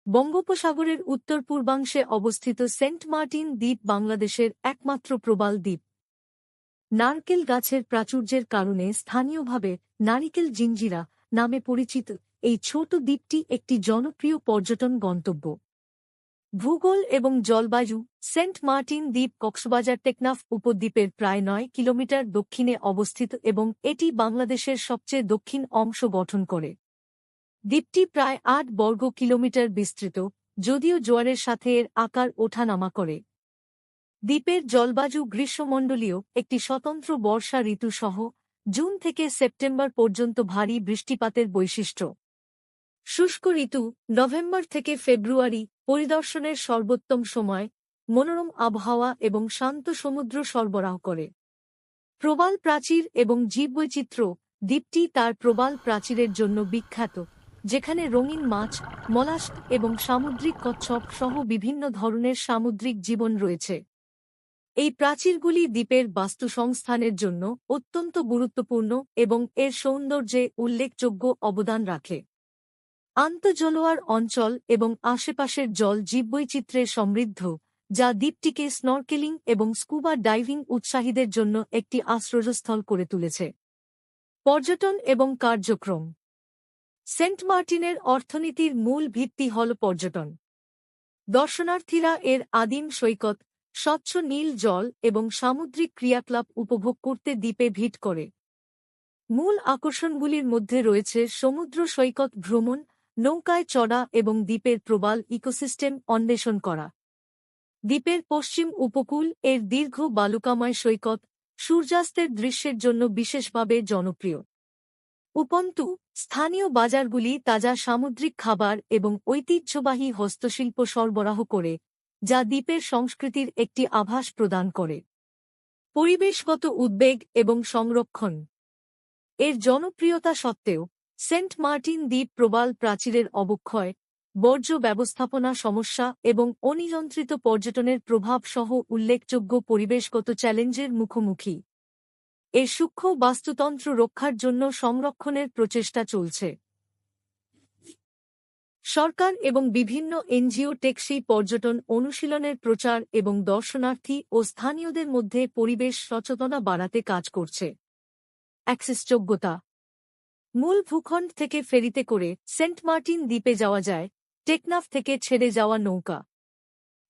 বঙ্গোপসাগরের উত্তর পূর্বাংশে অবস্থিত সেন্ট মার্টিন দ্বীপ বাংলাদেশের একমাত্র প্রবাল দ্বীপ। নারকেল গাছের প্রাচুর্যের কারণে স্থানীয়ভাবে নারিকেল জিঞ্জিরা নামে পরিচিত এই ছোট দ্বীপটি একটি জনপ্রিয় পর্যটন গন্তব্য। ভূগোল এবং জলবায়ু: সেন্ট মার্টিন দ্বীপ কক্সবাজার টেকনাফ উপদ্বীপের প্রায় 9 কিলোমিটার দক্ষিণে অবস্থিত এবং এটি বাংলাদেশের সবচেয়ে দক্ষিণ অংশ গঠন করে। দ্বীপটি প্রায় 8 বর্গ কিলোমিটার বিস্তৃত, যদিও জোয়ারের সাথে এর আকার ওঠানামা করে। দ্বীপের জলবায়ু গ্রীষ্মমণ্ডলীয়, একটি স্বতন্ত্র বর্ষা ঋতু সহ জুন থেকে সেপ্টেম্বর পর্যন্ত ভারী বৃষ্টিপাতের বৈশিষ্ট্য। শুষ্ক ঋতু নভেম্বর থেকে ফেব্রুয়ারি, পরিদর্শনের সর্বোত্তম সময়, মনোরম আবহাওয়া এবং শান্ত সমুদ্র সরবরাহ করে। প্রবাল প্রাচীর এবং জীববৈচিত্র্য: দ্বীপটি তার প্রবাল প্রাচীরের জন্য বিখ্যাত, যেখানে রঙিন মাছ, মলাস্ক এবং সামুদ্রিক কচ্ছপ সহ বিভিন্ন ধরনের সামুদ্রিক জীবন রয়েছে। এই প্রাচীরগুলি দ্বীপের বাস্তুসংস্থানের জন্য অত্যন্ত গুরুত্বপূর্ণ এবং এর সৌন্দর্যে উল্লেখযোগ্য অবদান রাখে। আন্তঃজলোয়ার অঞ্চল এবং আশেপাশের জল জীববৈচিত্র্যে সমৃদ্ধ, যা দ্বীপটিকে স্নরকেলিং এবং স্কুবা ডাইভিং উৎসাহীদের জন্য একটি আশ্রয়স্থল করে তুলেছে। পর্যটন এবং কার্যক্রম: সেন্ট মার্টিনের অর্থনীতির মূল ভিত্তি হল পর্যটন। দর্শনার্থীরা এর আদিম সৈকত, স্বচ্ছ নীল জল এবং সামুদ্রিক ক্রিয়াকলাপ উপভোগ করতে দ্বীপে ভিড় করে। মূল আকর্ষণগুলির মধ্যে রয়েছে সমুদ্র সৈকত ভ্রমণ, নৌকায় চড়া এবং দ্বীপের প্রবাল ইকোসিস্টেম অন্বেষণ করা। দ্বীপের পশ্চিম উপকূল এর দীর্ঘ বালুকাময় সৈকত সূর্যাস্তের দৃশ্যের জন্য বিশেষভাবে জনপ্রিয়। উপন্তু: স্থানীয় বাজারগুলি তাজা সামুদ্রিক খাবার এবং ঐতিহ্যবাহী হস্তশিল্প সরবরাহ করে, যা দ্বীপের সংস্কৃতির একটি আভাস প্রদান করে। পরিবেশগত উদ্বেগ এবং সংরক্ষণ: এর জনপ্রিয়তা সত্ত্বেও সেন্ট মার্টিন দ্বীপ প্রবাল প্রাচীরের অবক্ষয়, বর্জ্য ব্যবস্থাপনা সমস্যা এবং অনিয়ন্ত্রিত পর্যটনের প্রভাব সহ উল্লেখযোগ্য পরিবেশগত চ্যালেঞ্জের মুখোমুখি। এর সূক্ষ্ম বাস্তুতন্ত্র রক্ষার জন্য সংরক্ষণের প্রচেষ্টা চলছে। সরকার এবং বিভিন্ন এনজিও টেকসই পর্যটন অনুশীলনের প্রচার এবং দর্শনার্থী ও স্থানীয়দের মধ্যে পরিবেশ সচেতনতা বাড়াতে কাজ করছে। অ্যাক্সেসযোগ্যতা: মূল ভূখণ্ড থেকে ফেরিতে করে সেন্ট মার্টিন দ্বীপে যাওয়া যায়, টেকনাফ থেকে ছেড়ে যাওয়া নৌকা।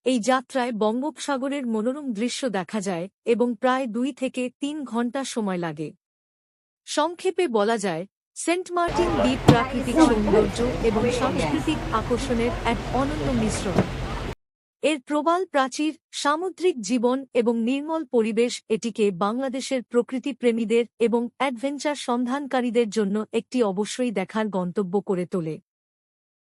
এই যাত্রায় বঙ্গোপসাগরের মনোরম দৃশ্য দেখা যায় এবং প্রায় 2 থেকে 3 ঘণ্টা সময় লাগে। সংক্ষেপে বলা যায়, সেন্ট মার্টিন দ্বীপ প্রাকৃতিক সৌন্দর্য এবং সাংস্কৃতিক আকর্ষণের এক অনন্য মিশ্রণ। এর প্রবাল প্রাচীর, সামুদ্রিক জীবন এবং নির্মল পরিবেশ এটিকে বাংলাদেশের প্রকৃতিপ্রেমীদের এবং অ্যাডভেঞ্চার সন্ধানকারীদের জন্য একটি অবশ্যই দেখার গন্তব্য করে তোলে।